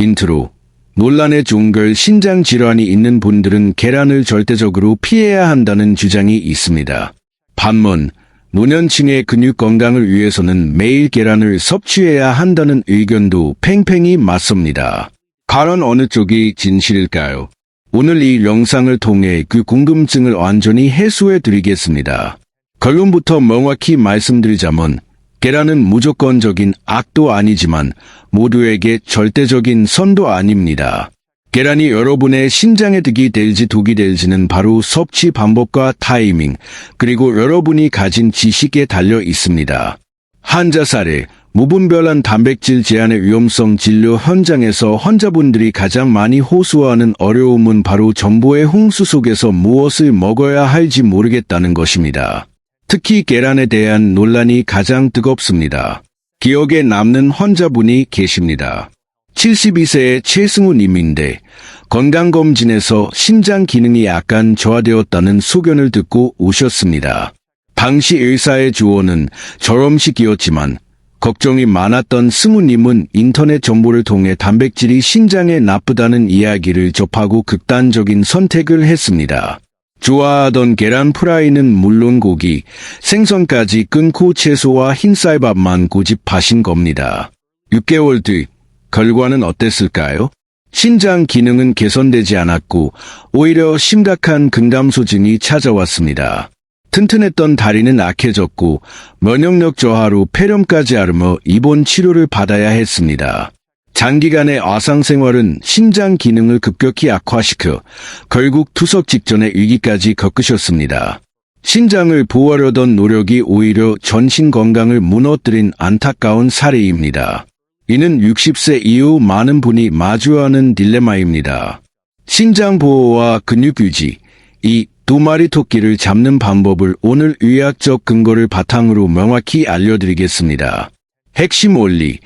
인트로. 논란의 종결 신장 질환이 있는 분들은 계란을 절대적으로 피해야 한다는 주장이 있습니다. 반면 노년층의 근육 건강을 위해서는 매일 계란을 섭취해야 한다는 의견도 팽팽히 맞섭니다. 과연 어느 쪽이 진실일까요? 오늘 이 영상을 통해 그 궁금증을 완전히 해소해 드리겠습니다. 결론부터 명확히 말씀드리자면 계란은 무조건적인 악도 아니지만 모두에게 절대적인 선도 아닙니다. 계란이 여러분의 신장에 득이 될지 독이 될지는 바로 섭취 방법과 타이밍, 그리고 여러분이 가진 지식에 달려 있습니다. 환자 사례, 무분별한 단백질 제한의 위험성 진료 현장에서 환자분들이 가장 많이 호소하는 어려움은 바로 정보의 홍수 속에서 무엇을 먹어야 할지 모르겠다는 것입니다. 특히 계란에 대한 논란이 가장 뜨겁습니다. 기억에 남는 환자분이 계십니다. 72세의 최승우 님인데 건강검진에서 신장 기능이 약간 저하되었다는 소견을 듣고 오셨습니다. 당시 의사의 조언은 저염식이었지만 걱정이 많았던 승우님은 인터넷 정보를 통해 단백질이 신장에 나쁘다는 이야기를 접하고 극단적인 선택을 했습니다. 좋아하던 계란 프라이는 물론 고기, 생선까지 끊고 채소와 흰쌀밥만 고집하신 겁니다. 6개월 뒤 결과는 어땠을까요? 신장 기능은 개선되지 않았고 오히려 심각한 근감소증이 찾아왔습니다. 튼튼했던 다리는 악해졌고 면역력 저하로 폐렴까지 앓으며 입원 치료를 받아야 했습니다. 장기간의 아상생활은 신장 기능을 급격히 악화시켜 결국 투석 직전의 위기까지 겪으셨습니다. 신장을 보호하려던 노력이 오히려 전신 건강을 무너뜨린 안타까운 사례입니다. 이는 60세 이후 많은 분이 마주하는 딜레마입니다. 신장 보호와 근육 유지, 이 두 마리 토끼를 잡는 방법을 오늘 의학적 근거를 바탕으로 명확히 알려드리겠습니다. 핵심 원리,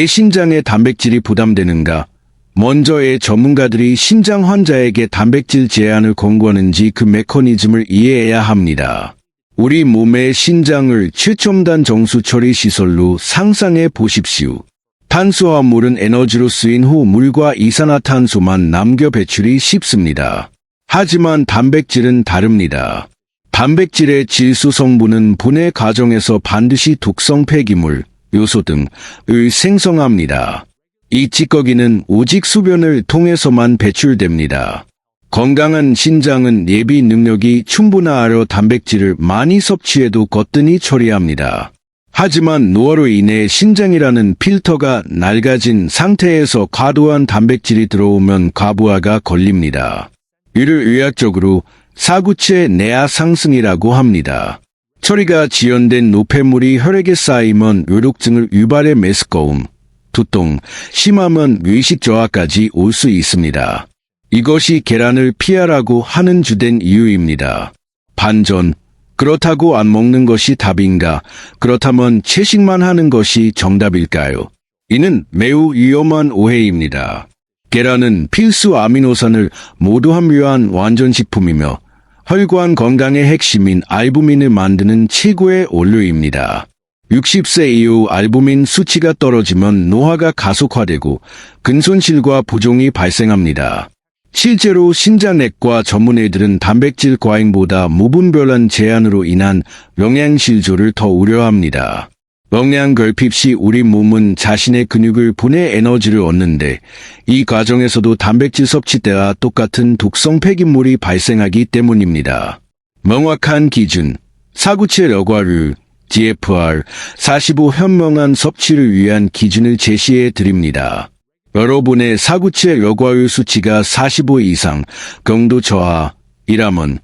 신장에 단백질이 부담되는가? 먼저 전문가들이 신장 환자에게 단백질 제한을 권고하는지 그 메커니즘을 이해해야 합니다. 우리 몸의 신장을 최첨단 정수 처리 시설로 상상해 보십시오. 탄수화물은 에너지로 쓰인 후 물과 이산화탄소만 남겨 배출이 쉽습니다. 하지만 단백질은 다릅니다. 단백질의 질소 성분은 분해 과정에서 반드시 독성 폐기물, 요소 등을 생성합니다. 이 찌꺼기는 오직 소변을 통해서만 배출됩니다. 건강한 신장은 예비 능력이 충분하여 단백질을 많이 섭취해도 거뜬히 처리합니다. 하지만 노화로 인해 신장이라는 필터가 낡아진 상태에서 과도한 단백질이 들어오면 과부하가 걸립니다. 이를 의학적으로 사구체 내하 상승이라고 합니다. 처리가 지연된 노폐물이 혈액에 쌓이면 요독증을 유발해 메스꺼움, 두통, 심하면 의식 저하까지 올 수 있습니다. 이것이 계란을 피하라고 하는 주된 이유입니다. 반전, 그렇다고 안 먹는 것이 답인가? 그렇다면 채식만 하는 것이 정답일까요? 이는 매우 위험한 오해입니다. 계란은 필수 아미노산을 모두 함유한 완전식품이며 혈관 건강의 핵심인 알부민을 만드는 최고의 원료입니다. 60세 이후 알부민 수치가 떨어지면 노화가 가속화되고 근손실과 부종이 발생합니다. 실제로 신장내과 전문의들은 단백질 과잉보다 무분별한 제한으로 인한 영양실조를 더 우려합니다. 영양 결핍 시 우리 몸은 자신의 근육을 분해 에너지를 얻는데 이 과정에서도 단백질 섭취 때와 똑같은 독성 폐기물이 발생하기 때문입니다. 명확한 기준, 사구체 력화율, GFR, 45 현명한 섭취를 위한 기준을 제시해 드립니다. 여러분의 사구체 력화율 수치가 45 이상, 경도 저하이라면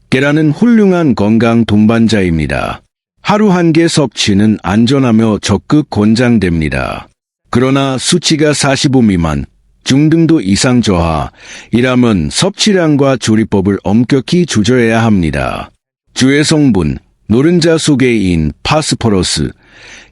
계란은 훌륭한 건강 동반자입니다. 하루 한 개 섭취는 안전하며 적극 권장됩니다. 그러나 수치가 45 미만, 중등도 이상 저하이라면 섭취량과 조리법을 엄격히 조절해야 합니다. 주의 성분, 노른자 속에인 파스퍼러스,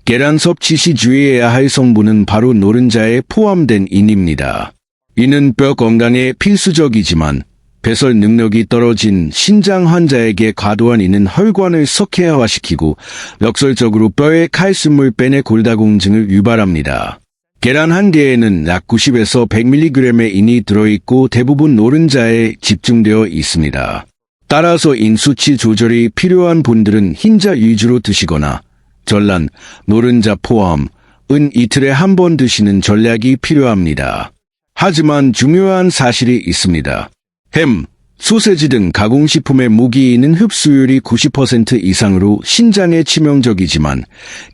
계란 섭취 시 주의해야 할 성분은 바로 노른자에 포함된 인입니다. 이는 뼈 건강에 필수적이지만 배설 능력이 떨어진 신장 환자에게 과도한 이는 혈관을 석회화시키고 역설적으로 뼈의 칼슘을 빼내 골다공증을 유발합니다. 계란 한 개에는 약 90에서 100mg의 인이 들어있고 대부분 노른자에 집중되어 있습니다. 따라서 인 수치 조절이 필요한 분들은 흰자 위주로 드시거나 전란, 노른자 포함, 은 이틀에 한 번 드시는 전략이 필요합니다. 하지만 중요한 사실이 있습니다. 햄, 소세지 등 가공식품의 무기인은 흡수율이 90% 이상으로 신장에 치명적이지만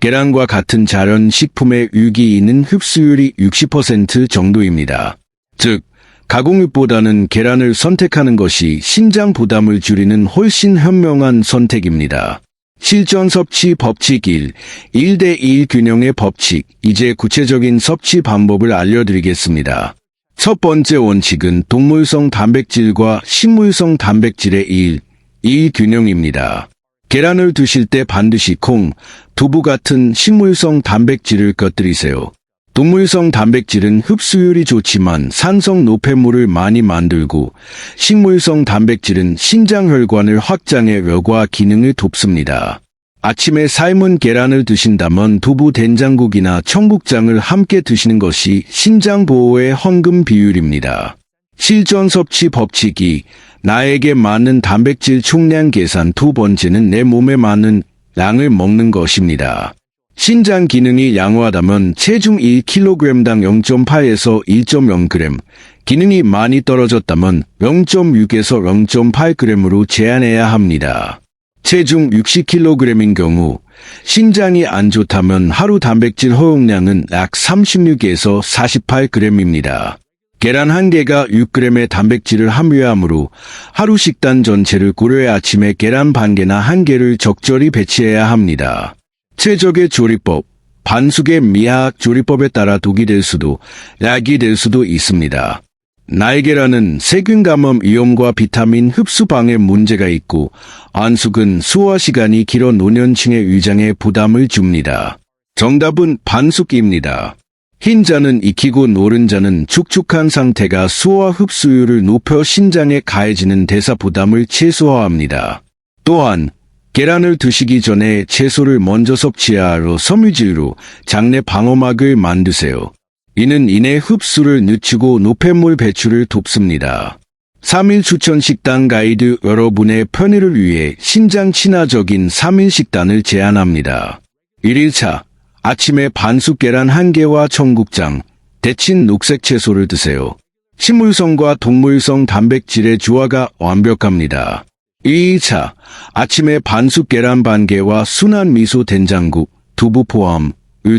계란과 같은 자연 식품의 유기인은 흡수율이 60% 정도입니다. 즉, 가공육보다는 계란을 선택하는 것이 신장 부담을 줄이는 훨씬 현명한 선택입니다. 실전 섭취 법칙 1. 1대1 균형의 법칙. 이제 구체적인 섭취 방법을 알려드리겠습니다. 첫 번째 원칙은 동물성 단백질과 식물성 단백질의 1 균형입니다. 계란을 드실 때 반드시 콩, 두부 같은 식물성 단백질을 곁들이세요. 동물성 단백질은 흡수율이 좋지만 산성 노폐물을 많이 만들고 식물성 단백질은 신장혈관을 확장해 뇌과 기능을 돕습니다. 아침에 삶은 계란을 드신다면 두부 된장국이나 청국장을 함께 드시는 것이 신장 보호의 황금 비율입니다. 실전 섭취 법칙 2. 나에게 맞는 단백질 총량 계산. 두 번째는 내 몸에 맞는 양을 먹는 것입니다. 신장 기능이 양호하다면 체중 1kg당 0.8에서 1.0g, 기능이 많이 떨어졌다면 0.6에서 0.8g으로 제한해야 합니다. 체중 60kg인 경우 신장이 안 좋다면 하루 단백질 허용량은 약 36에서 48g입니다. 계란 한 개가 6g의 단백질을 함유하므로 하루 식단 전체를 고려해 아침에 계란 반 개나 한 개를 적절히 배치해야 합니다. 최적의 조리법, 반숙의 미학 조리법에 따라 독이 될 수도, 약이 될 수도 있습니다. 날계란은 세균 감염 위험과 비타민 흡수 방해 문제가 있고, 안숙은 소화 시간이 길어 노년층의 위장에 부담을 줍니다. 정답은 반숙입니다. 흰자는 익히고 노른자는 축축한 상태가 소화 흡수율을 높여 신장에 가해지는 대사 부담을 최소화합니다. 또한 계란을 드시기 전에 채소를 먼저 섭취하여 섬유질로 장내 방어막을 만드세요. 이는 인의 흡수를 늦추고 노폐물 배출을 돕습니다. 3일 추천 식단 가이드. 여러분의 편의를 위해 신장 친화적인 3일 식단을 제안합니다. 1일차 아침에 반숙 계란 1개와 청국장, 데친 녹색 채소를 드세요. 식물성과 동물성 단백질의 조화가 완벽합니다. 2일차 아침에 반숙 계란 반 개와 순한 미소 된장국, 두부 포함을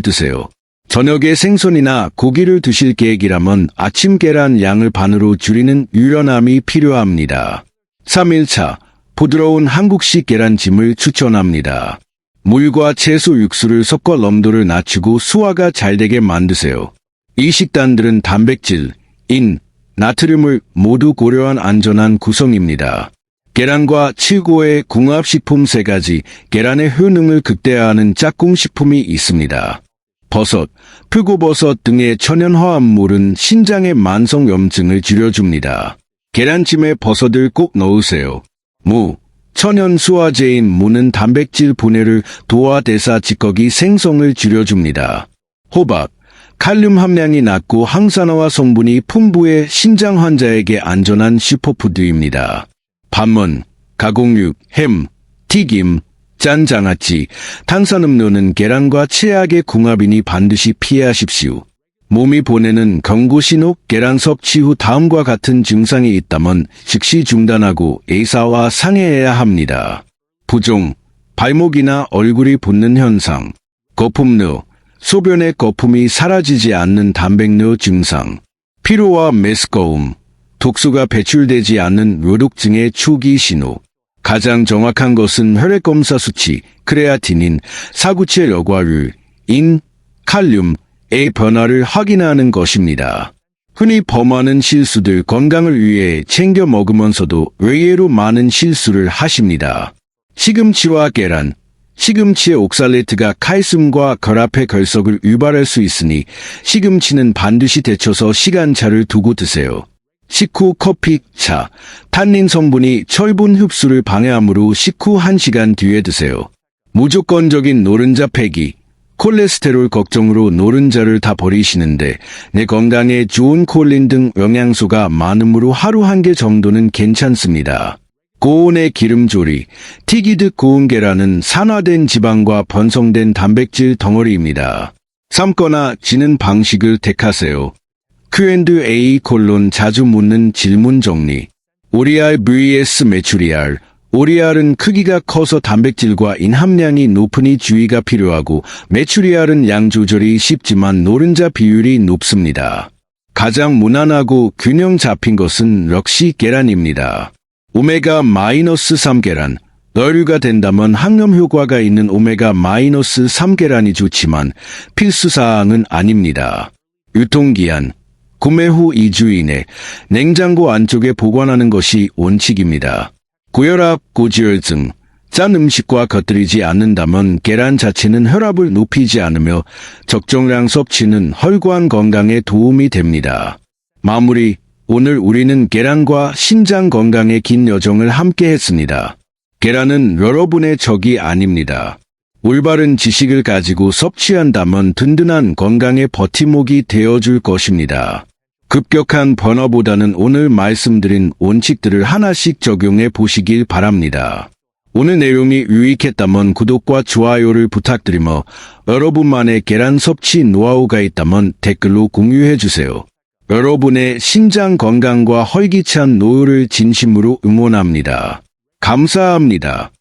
드세요. 저녁에 생선이나 고기를 드실 계획이라면 아침 계란 양을 반으로 줄이는 유연함이 필요합니다. 3일차 부드러운 한국식 계란찜을 추천합니다. 물과 채소 육수를 섞어 넘도를 낮추고 소화가 잘 되게 만드세요. 이 식단들은 단백질, 인, 나트륨을 모두 고려한 안전한 구성입니다. 계란과 최고의 궁합식품 3가지. 계란의 효능을 극대화하는 짝꿍식품이 있습니다. 버섯, 표고버섯 등의 천연화합물은 신장의 만성염증을 줄여줍니다. 계란찜에 버섯을 꼭 넣으세요. 무, 천연 수화제인 무는 단백질 분해를 도와 대사 찌꺼기 생성을 줄여줍니다. 호박, 칼륨 함량이 낮고 항산화 성분이 풍부해 신장 환자에게 안전한 슈퍼푸드입니다. 반면 가공육, 햄, 튀김, 짠 장아찌, 탄산음료는 계란과 최악의 궁합이니 반드시 피하십시오. 몸이 보내는 경고신호. 계란 섭취 후 다음과 같은 증상이 있다면 즉시 중단하고 의사와 상의해야 합니다. 부종, 발목이나 얼굴이 붓는 현상, 거품류, 소변의 거품이 사라지지 않는 단백뇨 증상, 피로와 메스꺼움, 독소가 배출되지 않는 요독증의 초기 신호. 가장 정확한 것은 혈액검사 수치, 크레아티닌, 사구체 여과율, 인, 칼륨의 변화를 확인하는 것입니다. 흔히 범하는 실수들. 건강을 위해 챙겨 먹으면서도 의외로 많은 실수를 하십니다. 시금치와 계란. 시금치의 옥살레트가 칼슘과 결합해 결석을 유발할 수 있으니 시금치는 반드시 데쳐서 시간차를 두고 드세요. 식후 커피, 차, 탄닌 성분이 철분 흡수를 방해하므로 식후 1시간 뒤에 드세요. 무조건적인 노른자 폐기. 콜레스테롤 걱정으로 노른자를 다 버리시는데 내 건강에 좋은 콜린 등 영양소가 많으므로 하루 한 개 정도는 괜찮습니다. 고온의 기름조리, 튀기듯 구운 계란은 산화된 지방과 번성된 단백질 덩어리입니다. 삶거나 지는 방식을 택하세요. Q&A 자주 묻는 질문 정리. 오리알 vs 메추리알. 오리알은 크기가 커서 단백질과 인 함량이 높으니 주의가 필요하고 메추리알은 양 조절이 쉽지만 노른자 비율이 높습니다. 가장 무난하고 균형 잡힌 것은 역시 계란입니다. 오메가-3 계란. 너류가 된다면 항염 효과가 있는 오메가-3 계란이 좋지만 필수사항은 아닙니다. 유통기한. 구매 후 2주 이내 냉장고 안쪽에 보관하는 것이 원칙입니다. 고혈압, 고지혈증, 짠 음식과 곁들이지 않는다면 계란 자체는 혈압을 높이지 않으며 적정량 섭취는 혈관 건강에 도움이 됩니다. 마무리. 오늘 우리는 계란과 신장 건강의 긴 여정을 함께 했습니다. 계란은 여러분의 적이 아닙니다. 올바른 지식을 가지고 섭취한다면 든든한 건강의 버팀목이 되어줄 것입니다. 급격한 변화보다는 오늘 말씀드린 원칙들을 하나씩 적용해 보시길 바랍니다. 오늘 내용이 유익했다면 구독과 좋아요를 부탁드리며 여러분만의 계란 섭취 노하우가 있다면 댓글로 공유해 주세요. 여러분의 신장 건강과 활기찬 노후를 진심으로 응원합니다. 감사합니다.